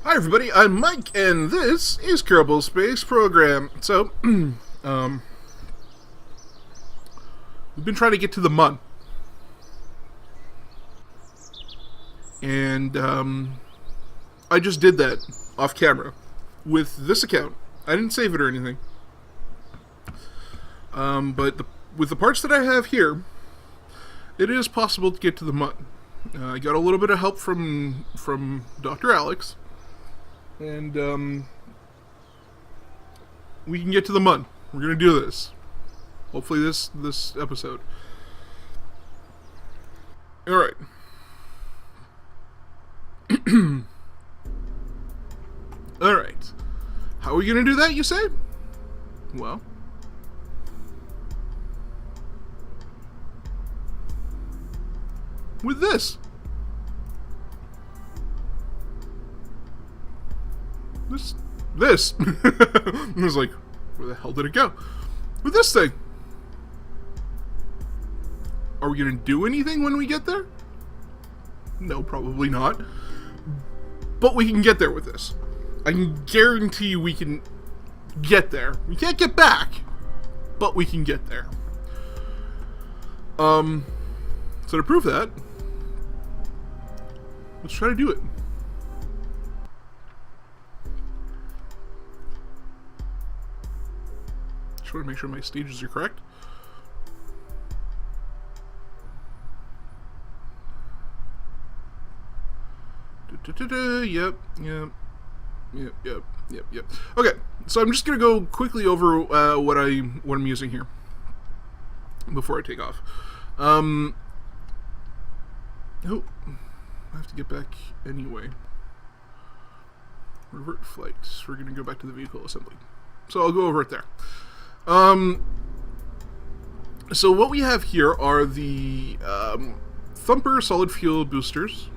Hi everybody, I'm Mike, and this is Kerbal Space Program. So, we've been trying to get to the Mun. And, I just did that off camera with this account. I didn't save it or anything. But with the parts that I have here, it is possible to get to the Mun. I got a little bit of help from Dr. Alex. And, we can get to the Mun. We're gonna do this. Hopefully this episode. Alright. Alright. How are we gonna do that, you say? Well, with this. This. I was like, where the hell did it go? With this thing. Are we gonna do anything when we get there? No, probably not. But we can get there with this. I can guarantee you we can get there. We can't get back, but we can get there. So to prove that, let's try to do it. Just want to make sure my stages are correct. Yep. Okay, so I'm just gonna go quickly over what I'm using here before I take off. Oh, I have to get back anyway. Revert flight. We're gonna go back to the vehicle assembly. So I'll go over it there. So what we have here are the Thumper solid fuel boosters.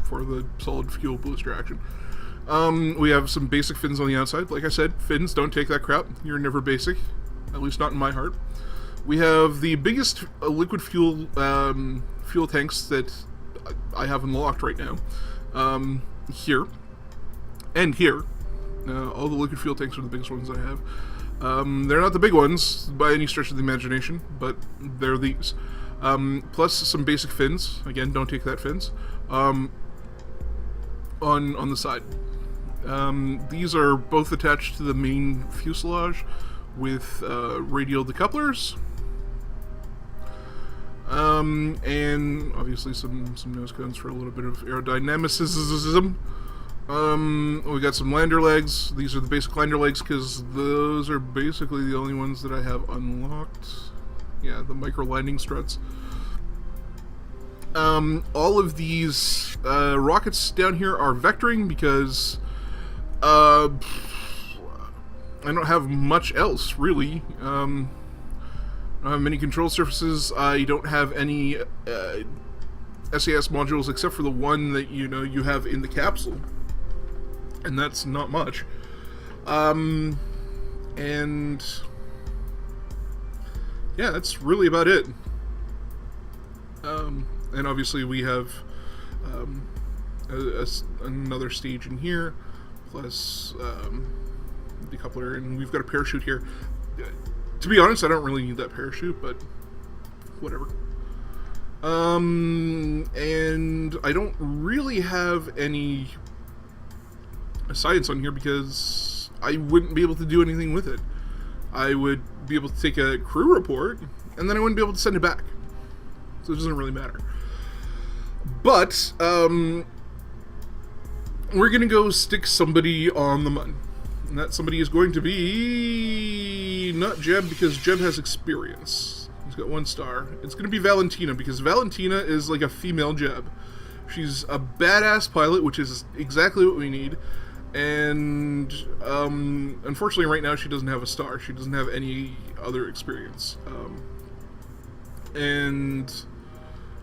For the solid fuel booster action. We have some basic fins on the outside. Like I said, fins, don't take that crap. You're never basic. At least not in my heart. We have the biggest liquid fuel fuel tanks that I have unlocked right now. Here. And here. All the liquid fuel tanks are the biggest ones I have. They're not the big ones by any stretch of the imagination, but they're these. Plus some basic fins. Again, don't take that fins. On the side. These are both attached to the main fuselage with radial decouplers. And obviously some nose cones for a little bit of aerodynamicism. We got some lander legs. These are the basic lander legs because those are basically the only ones that I have unlocked. Yeah, the micro landing struts. All of these rockets down here are vectoring because I don't have much else really. I don't have many control surfaces. I don't have any SAS modules except for the one that you have in the capsule, and that's not much. And yeah, that's really about it. And obviously we have another stage in here, plus decoupler, and we've got a parachute here. To be honest, I don't really need that parachute, but whatever. And I don't really have any science on here because I wouldn't be able to do anything with it. I would be able to take a crew report, and then I wouldn't be able to send it back. So it doesn't really matter. But, we're gonna go stick somebody on the Mun. And that somebody is going to be not Jeb, because Jeb has experience. He's got 1 star. It's gonna be Valentina, because Valentina is like a female Jeb. She's a badass pilot, which is exactly what we need. And unfortunately right now she doesn't have a star. She doesn't have any other experience. And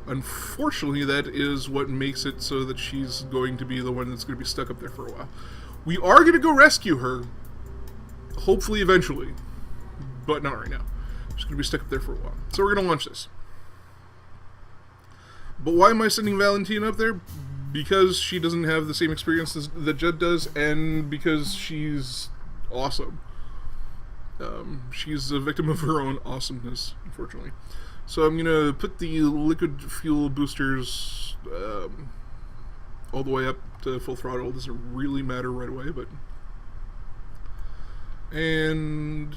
unfortunately that is what makes it so that she's going to be the one that's going to be stuck up there for a while. We are going to go rescue her, hopefully eventually, but not right now. She's going to be stuck up there for a while. So we're going to launch this. But why am I sending Valentina up there? because she doesn't have the same experience as that Jed does, and because she's awesome. She's a victim of her own awesomeness, unfortunately. So I'm gonna put the liquid fuel boosters all the way up to full throttle. It doesn't really matter right away, but and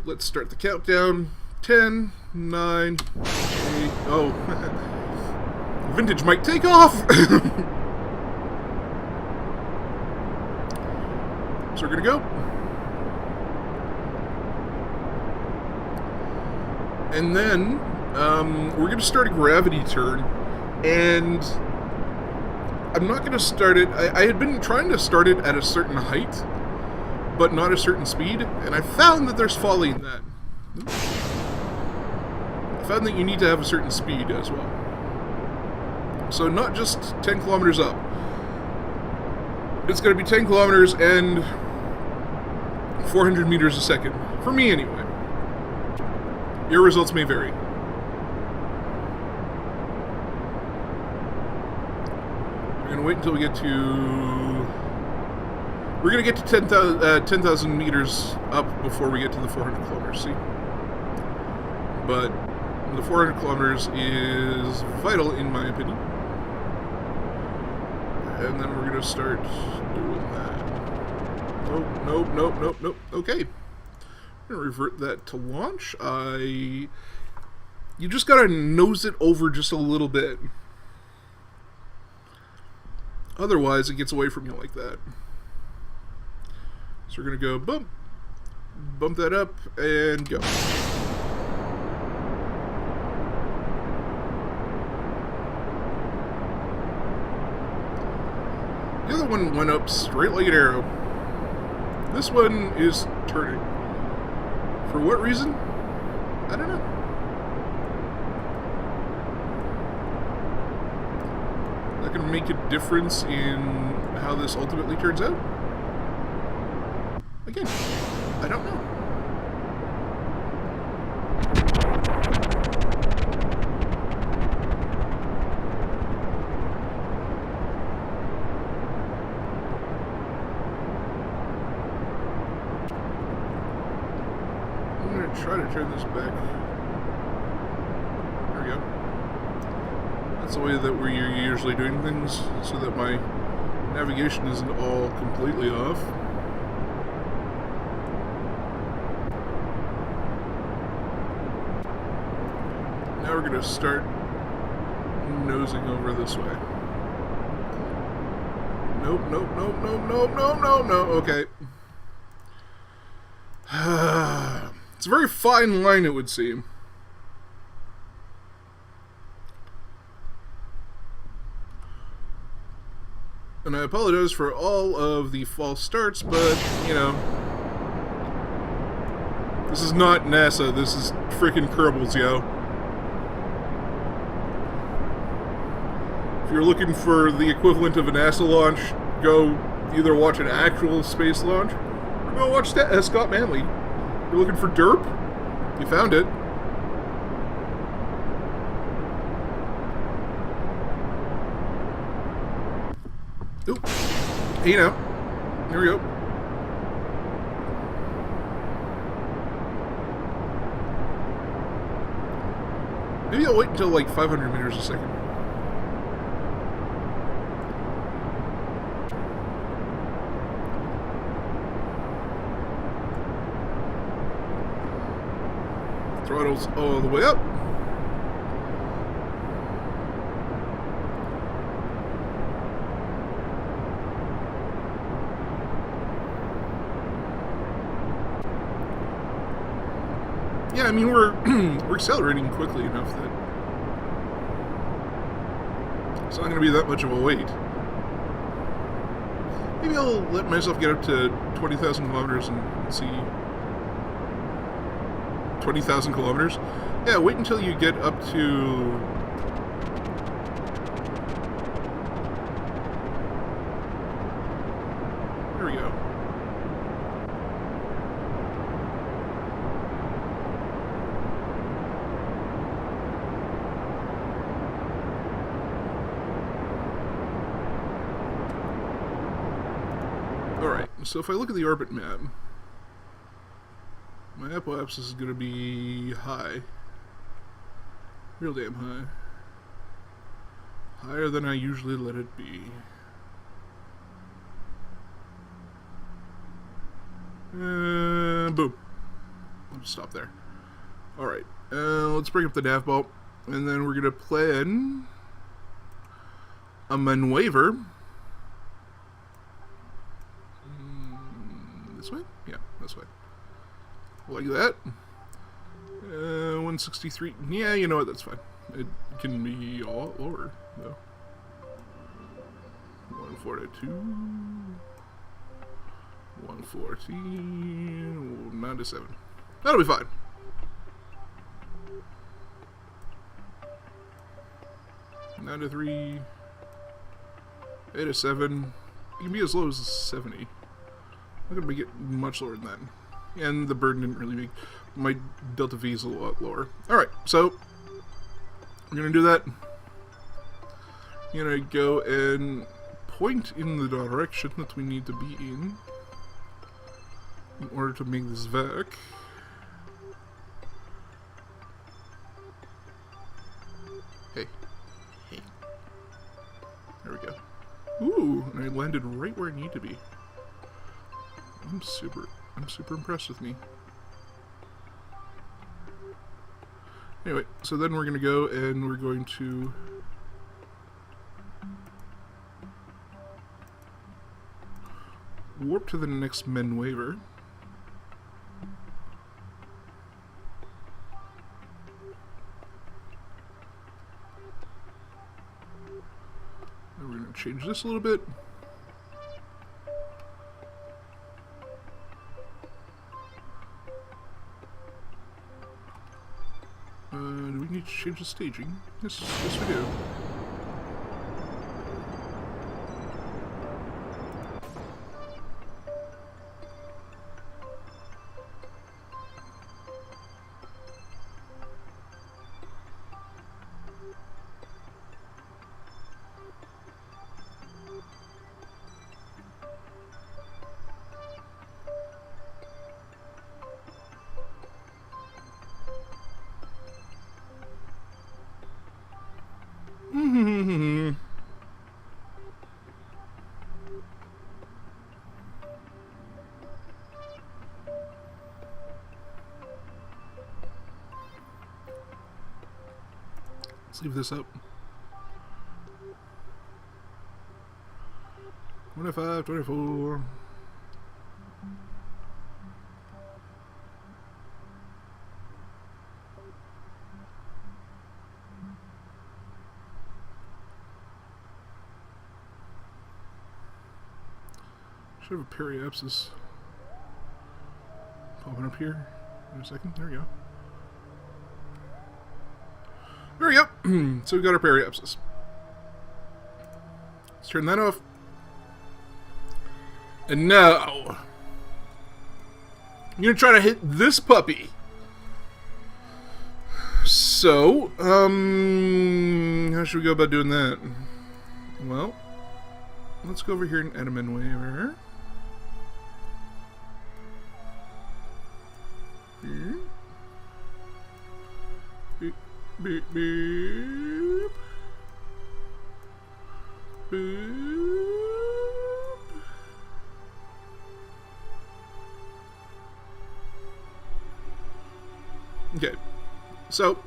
let's start the countdown. 10, 9, 8. Oh, vintage might take off. So we're gonna go. And then we're going to start a gravity turn, and I'm not going to start it. I had been trying to start it at a certain height, but not a certain speed, and I found that there's folly in that. I found that you need to have a certain speed as well. So not just 10 kilometers up. It's going to be 10 kilometers and 400 meters a second. For me, anyway. Your results may vary. We're going to wait until we get to... We're going to get to 10,000 meters up before we get to the 400 kilometers, see? But the 400 kilometers is vital, in my opinion. And then we're going to start doing that. Nope. Okay. I'm going to revert that to launch. You just got to nose it over just a little bit. Otherwise, it gets away from you like that. So we're going to go bump that up, and go. The other one went up straight like an arrow. This one is turning. For what reason? I don't know. That can make a difference in how this ultimately turns out? Again, I don't know. Try to turn this back. There we go. That's the way that we're usually doing things, so that my navigation isn't all completely off. Now we're going to start nosing over this way. Nope. Okay. It's a very fine line, it would seem. And I apologize for all of the false starts, but, you know, this is not NASA, this is freaking Kerbal's, yo. If you're looking for the equivalent of a NASA launch, go either watch an actual space launch, or go watch Scott Manley. You're looking for derp? You found it. Oop. Hey now. Here we go. Maybe I'll wait until like 500 meters a second. Throttles all the way up. Yeah, I mean we're accelerating quickly enough that it's not going to be that much of a wait. Maybe I'll let myself get up to 20,000 kilometers and see. 20,000 kilometers? Yeah, wait until you get up to... There we go. so if I look at the orbit map, my apoapsis is going to be high. Real damn high. Higher than I usually let it be. Boom. I'll just stop there. Alright, let's bring up the nav boat, and then we're going to plan a maneuver. This way? Yeah, this way. Like that. 163. Yeah, you know what? That's fine. It can be a lot lower, though. 142. 114. 97. That'll be fine. Nine to 3. 8 to 7. You can be as low as 70. I'm gonna make it much lower than that. And the burden didn't really make my delta V is a lot lower. Alright, so we're gonna do that. We're gonna go and point in the direction that we need to be in order to make this vac. Hey. Hey. There we go. Ooh, and I landed right where I need to be. I'm super impressed with me. Anyway, so then we're gonna go and we're going to warp to the next maneuver. And we're gonna change this a little bit. Do we need to change the staging? Yes, yes we do. Let's leave this up. 25, 24. Should have a periapsis popping up here in a second. There we go. There we go. So we've got our periapsis. Let's turn that off. And now I'm gonna try to hit this puppy. So, how should we go about doing that? Well, let's go over here and add a maneuver. Beep, beep, beep. Boop. Okay, so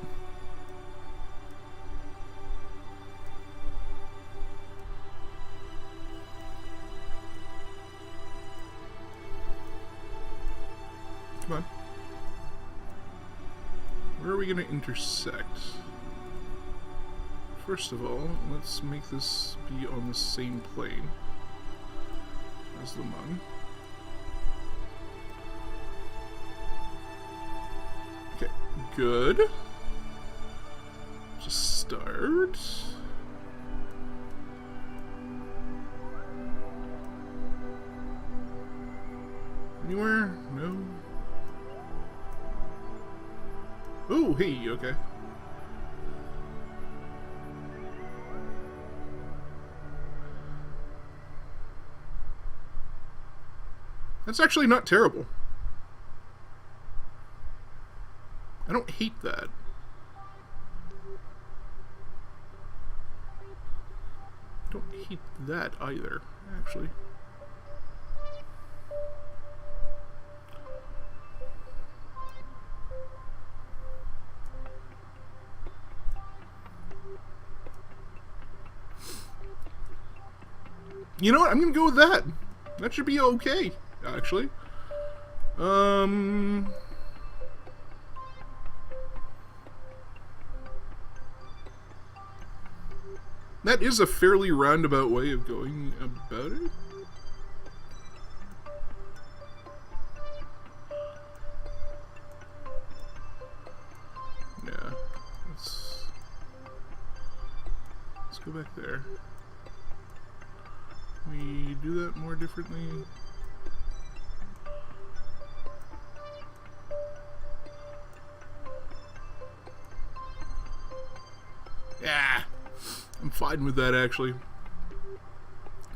come on. Where are we going to intersect? First of all, let's make this be on the same plane as the Mun. Okay, good. Just start. Anywhere? No. Oh, hey, okay. That's actually not terrible. I don't hate that. Don't hate that either, actually. You know what? I'm gonna go with that. That should be okay, actually. That is a fairly roundabout way of going about it. Yeah. Let's go back there. We do that more differently. Yeah, I'm fine with that actually.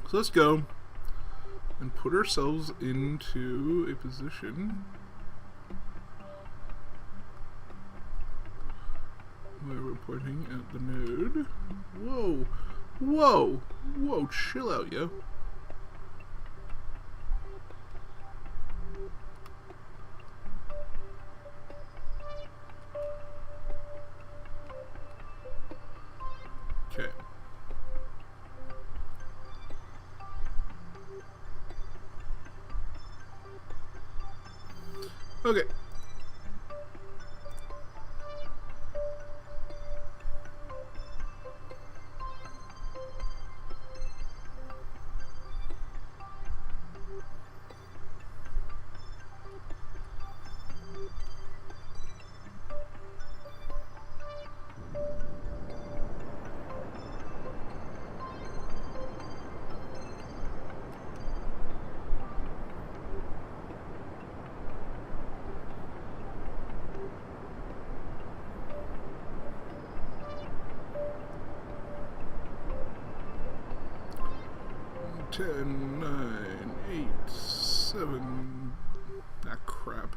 So let's go and put ourselves into a position where we're pointing at the node. Whoa, whoa, whoa, chill out, yo. Okay. Okay. Ten, 9, 8, 7. Ah, crap.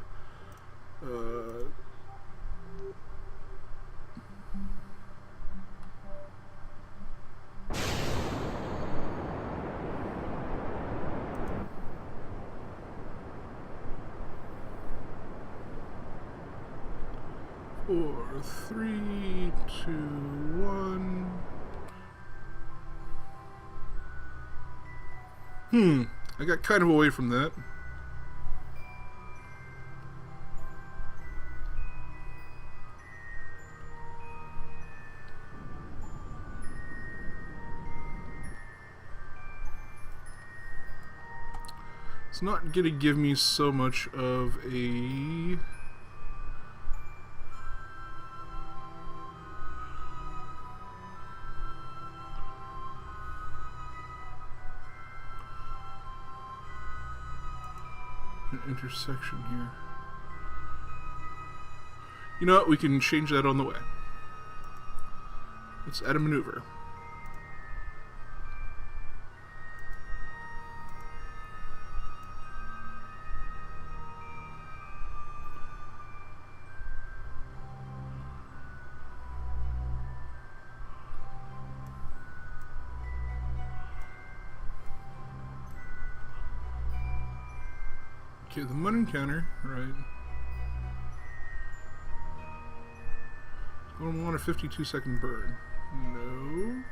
4, 3, 2, 1. I got kind of away from that. It's not going to give me so much of a... an intersection here. You know what? We can change that on the way. Let's add a maneuver. Okay, the mud encounter, right. Going to want a 52-second burn. No.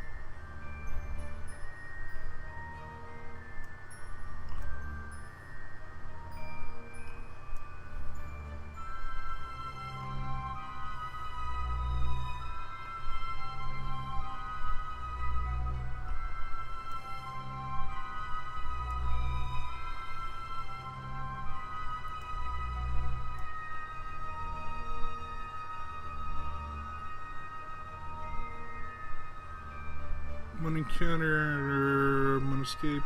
One encounter, one escape.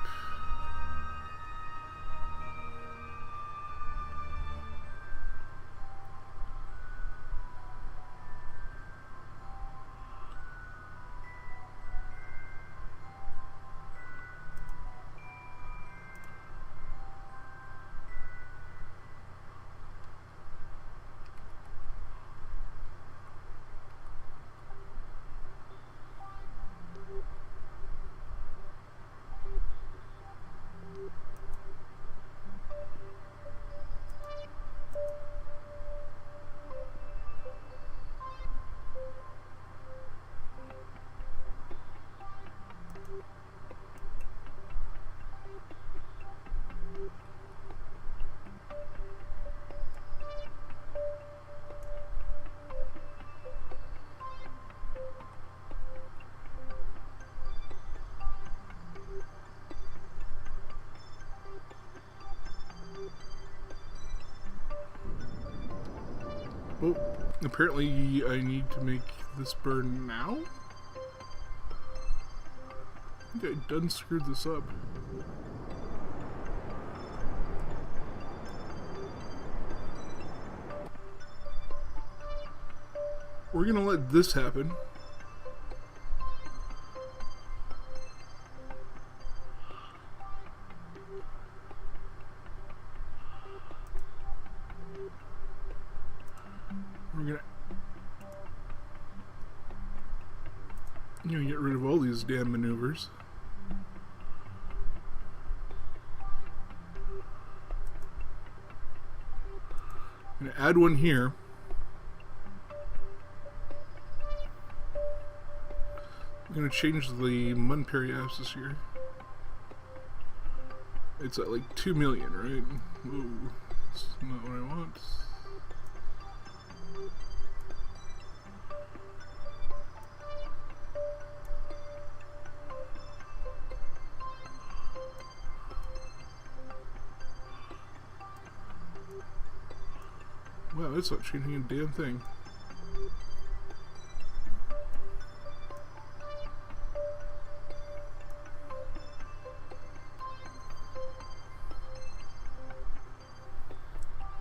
Oh, apparently I need to make this burn now? I think I done screwed this up. We're gonna let this happen. We're gonna get rid of all these damn maneuvers. I'm gonna add one here. I'm gonna change the Mun periapsis here. It's at like 2 million, right? Whoa, that's not what I want. Wow, it's not changing a damn thing.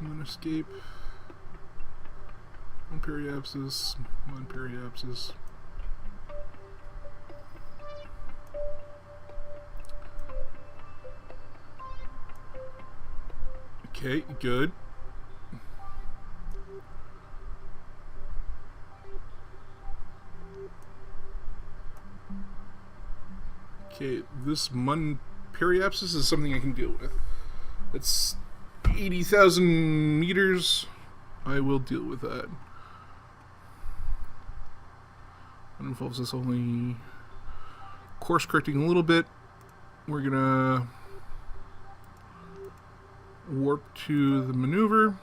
Moon escape. One periapsis. One periapsis. Okay, good. Okay, this Mun periapsis is something I can deal with. It's 80,000 meters. I will deal with that. That involves us only course correcting a little bit. We're gonna warp to the maneuver.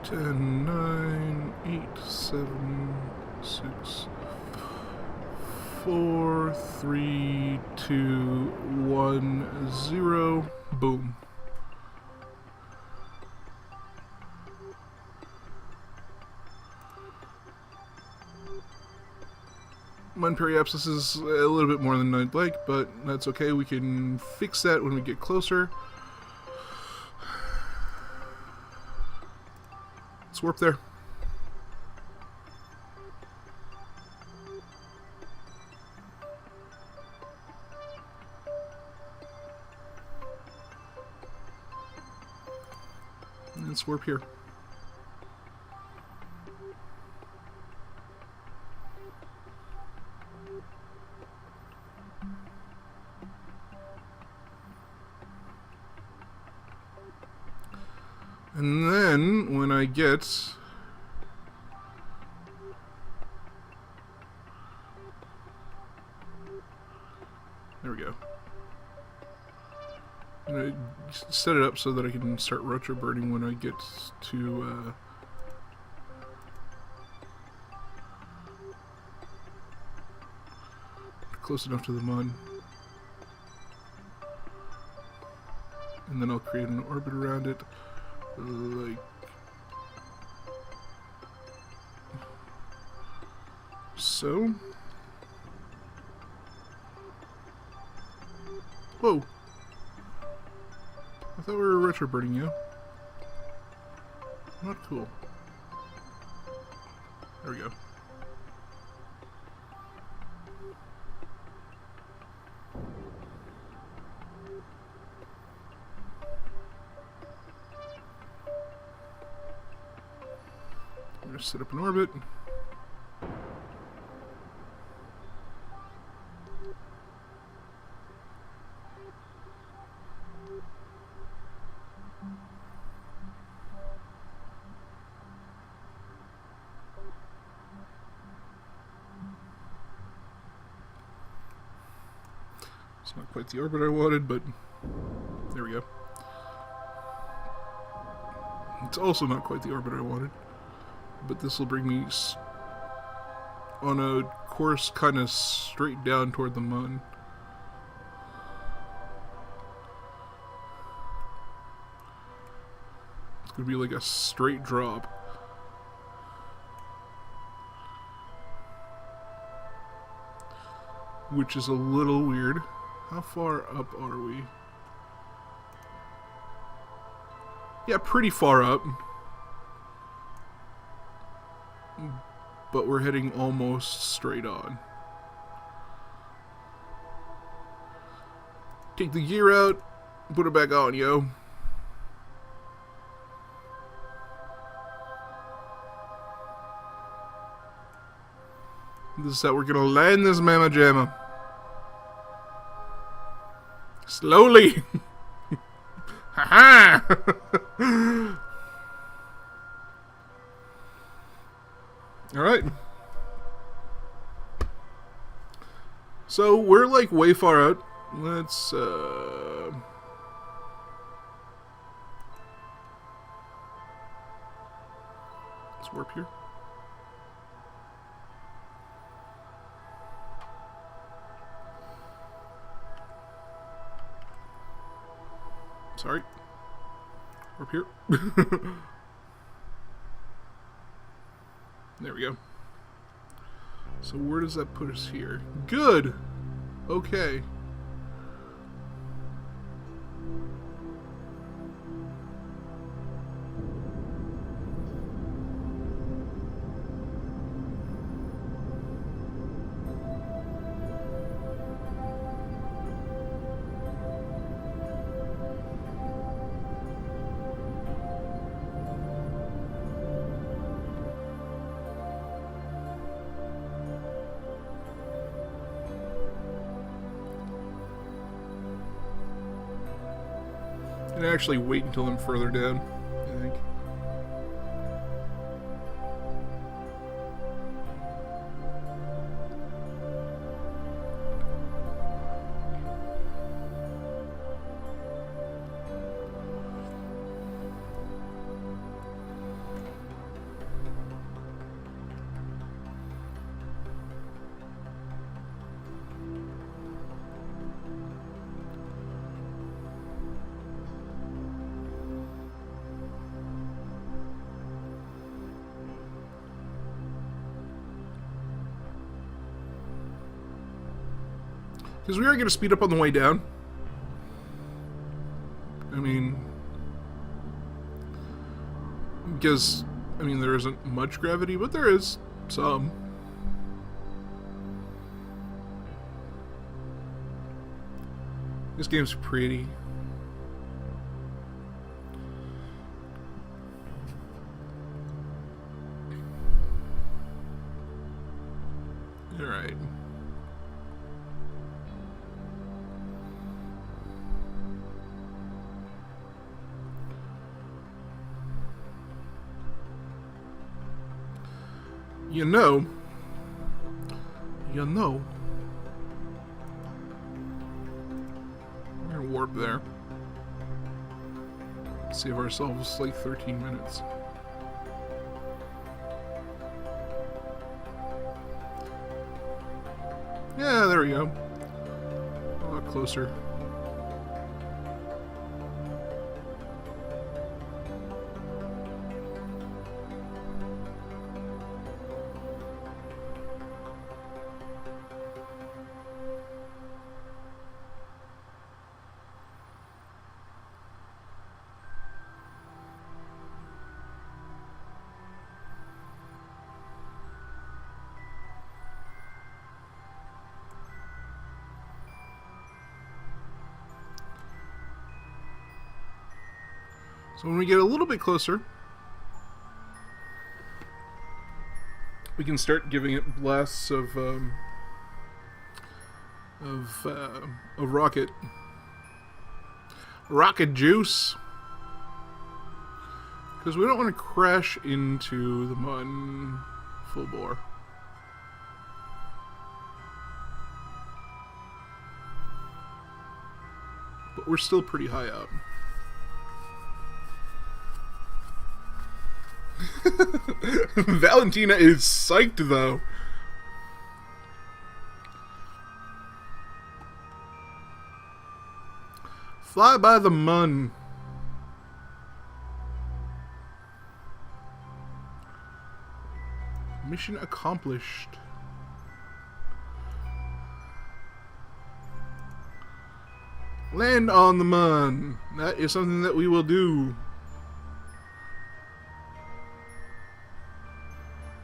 Ten, 9, 8, 7, 6, 4, 3, 2, 1, 0. Boom. Mun periapsis is a little bit more than I'd like, but that's okay. We can fix that when we get closer. Let's warp there. Let's warp here. And then, when I get... There we go. I'm going to set it up so that I can start retro burning when I get to... close enough to the Mun. And then I'll create an orbit around it. Like so. Whoa! I thought we were retro burning you. Not cool. There we go. I'm going to set up an orbit. It's not quite the orbit I wanted, but there we go. It's also not quite the orbit I wanted, but this will bring me on a course kind of straight down toward the mud. It's going to be like a straight drop. Which is a little weird. How far up are we? Yeah, pretty far up. But we're heading almost straight on. Take the gear out, put it back on, yo. This is how we're gonna land this mamma jamma. Slowly. Ha ha. Alright. So we're like way far out. Let's warp here. Sorry. Warp here. There we go. So where does that put us here? Good! Okay. And actually wait until I'm further down, I think. Because we are going to speed up on the way down. I mean... Because, I mean, there isn't much gravity, but there is some. This game's pretty. Alright. You know. We're gonna warp there. Save ourselves like 13 minutes. Yeah, there we go. A lot closer. So when we get a little bit closer, we can start giving it blasts of rocket juice, because we don't want to crash into the mud full bore. But we're still pretty high up. Valentina is psyched, though. Fly by the mun. Mission accomplished. Land on the mun. That is something that we will do.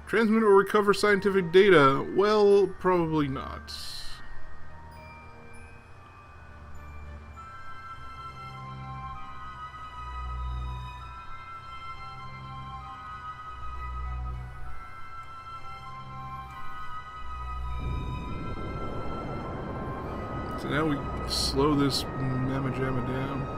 Transmit or recover scientific data. Well, probably not. So now we slow this mamma jamma down.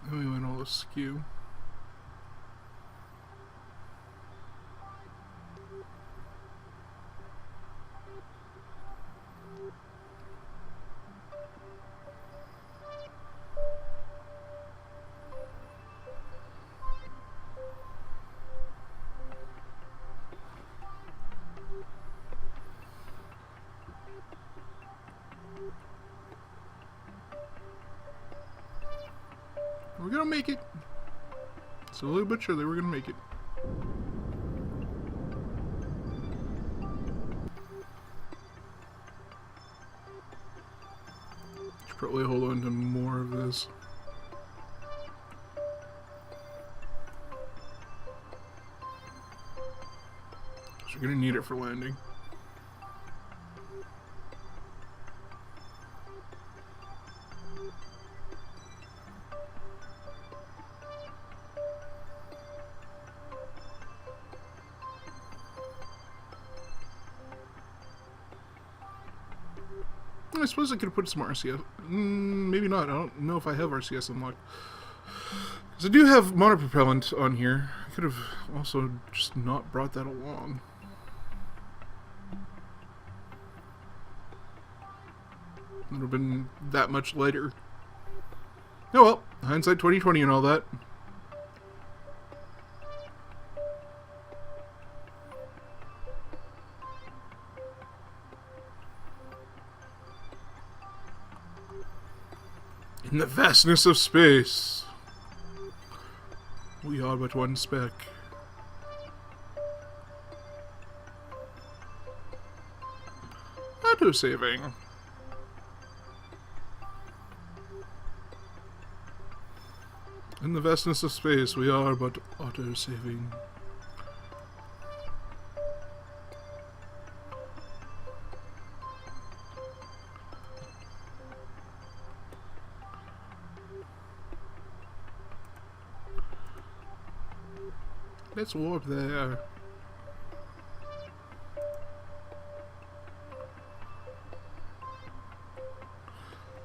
And we went all askew. We're gonna make it. Slowly but surely, we're gonna make it. Should probably hold on to more of this. So we're gonna need it for landing. I suppose I could have put some RCS. Maybe not. I don't know if I have RCS unlocked. Because I do have monopropellant on here. I could have also just not brought that along. It would have been that much lighter. Oh well, hindsight 2020 and all that. In the vastness of space, we are but one speck. Auto-saving. In the vastness of space, we are but auto-saving. Let's warp there.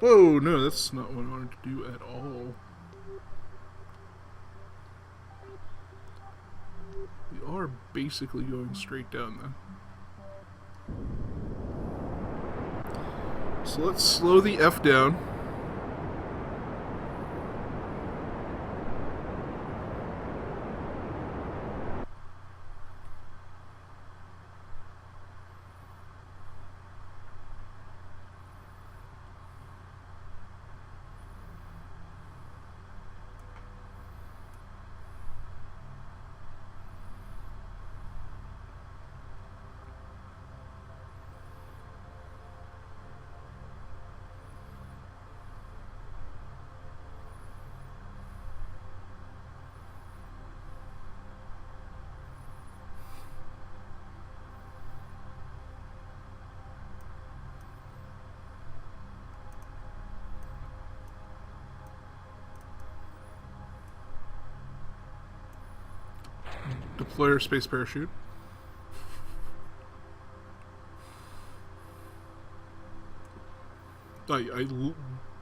Whoa, no, that's not what I wanted to do at all. We are basically going straight down then. So let's slow the F down. Deploy our space parachute.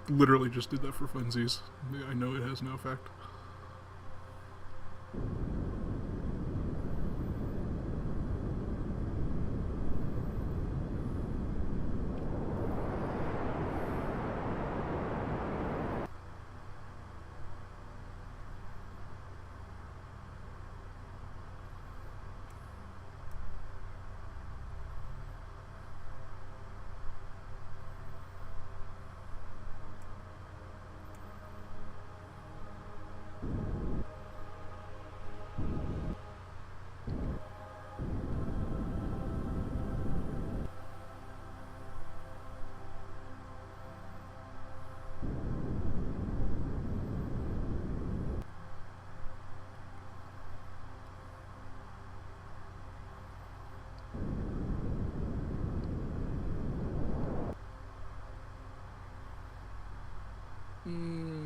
literally just did that for funsies. I know it has no effect.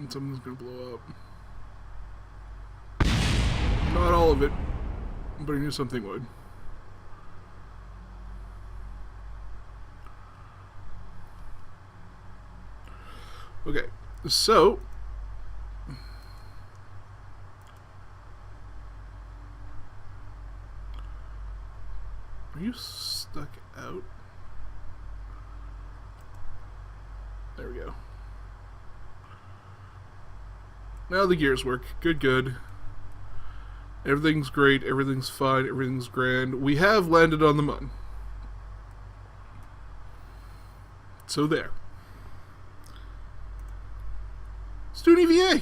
Something's gonna blow up. Not all of it, but I knew something would. Okay, so are you stuck out? There we go. Now the gears work. Good, good. Everything's great. Everything's fine. Everything's grand. We have landed on the moon. So there. Student EVA.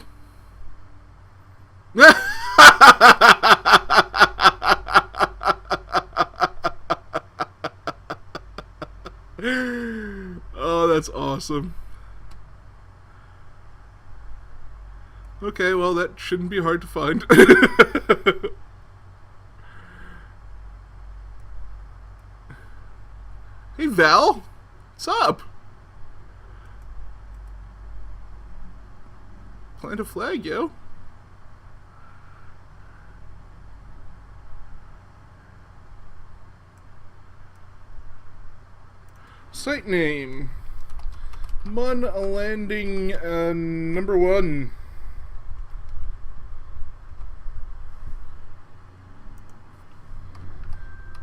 Oh, that's awesome. Okay, well, that shouldn't be hard to find. Hey, Val. What's up? Plant a flag, yo. Site name. Mun Landing number 1.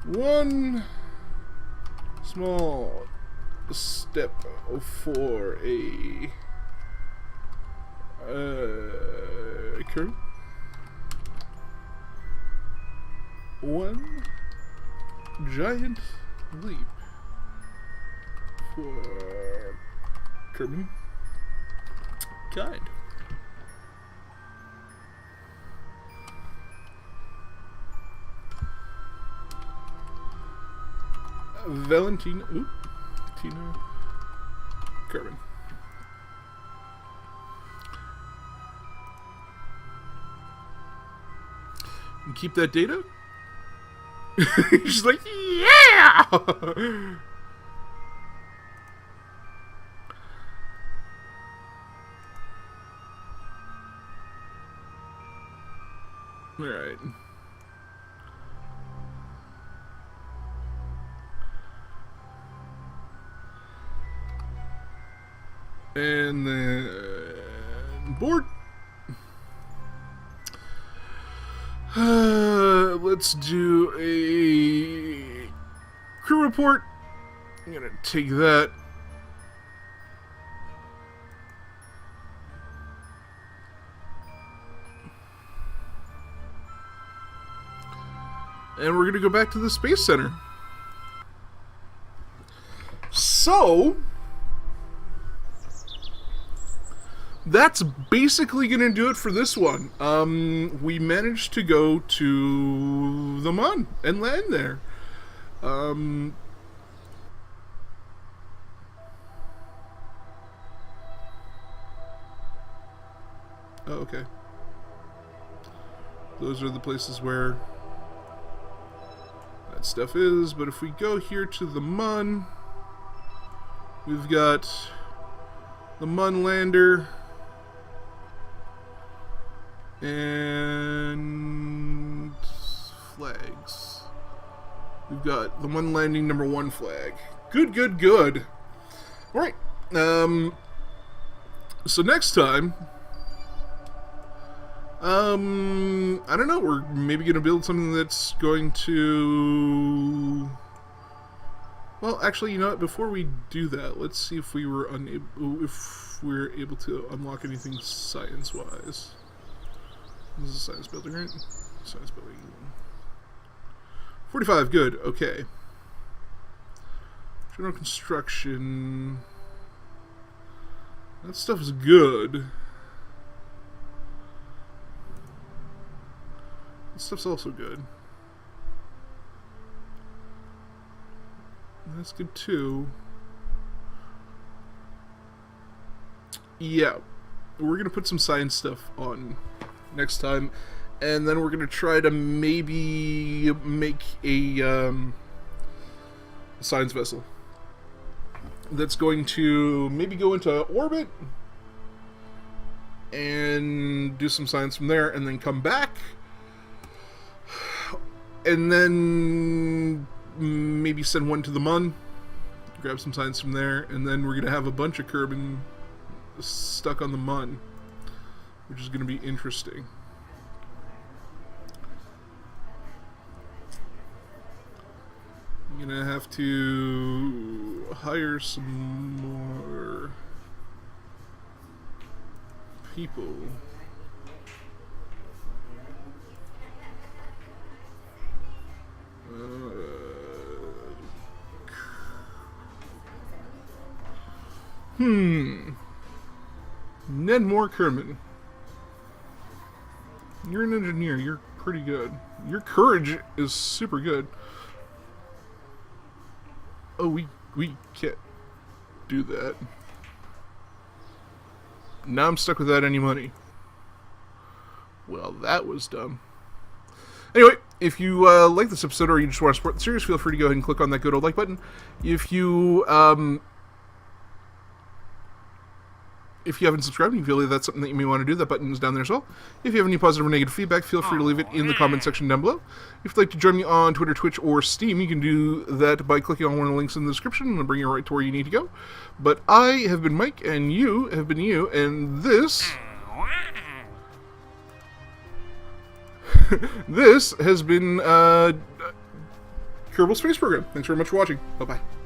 One small step for a curve. One giant leap for Kerbal kind. Valentina, Tina, Kerbal. And keep that data. She's like, yeah. All right. And then board. Let's do a crew report. I'm gonna take that. And we're gonna go back to the Space Center. So that's basically going to do it for this one. We managed to go to the Mun and land there. Oh, okay. Those are the places where that stuff is. But if we go here to the Mun, we've got the Mun lander. And flags. We've got the Mun landing number 1 flag. Good, good, good. Alright. So next time, I don't know, we're maybe going to build something that's going to... Well, actually, you know what, before we do that, let's see if we're able to unlock anything science-wise. This is a science building, right? Science building. 45, good, okay. General construction. That stuff is good. That stuff's also good. That's good too. Yeah. We're going to put some science stuff on next time. And then we're going to try to maybe make a science vessel that's going to maybe go into orbit and do some science from there, and then come back, and then maybe send one to the Mun, grab some science from there, and then we're going to have a bunch of Kerbal stuck on the Mun, which is going to be interesting. I'm going to have to hire some more people. Ned Moore Kerman. You're an engineer. You're pretty good. Your courage is super good. Oh, we can't do that. Now I'm stuck without any money. Well, that was dumb. Anyway, if you like this episode or you just want to support the series, feel free to go ahead and click on that good old like button. If you haven't subscribed and you feel like that's something that you may want to do, that button is down there as well. If you have any positive or negative feedback, feel free to leave it in the comment section down below. If you'd like to join me on Twitter, Twitch, or Steam, you can do that by clicking on one of the links in the description, and it'll bring you right to where you need to go. But I have been Mike, and you have been you, and this... this has been Kerbal Space Program. Thanks very much for watching. Bye-bye.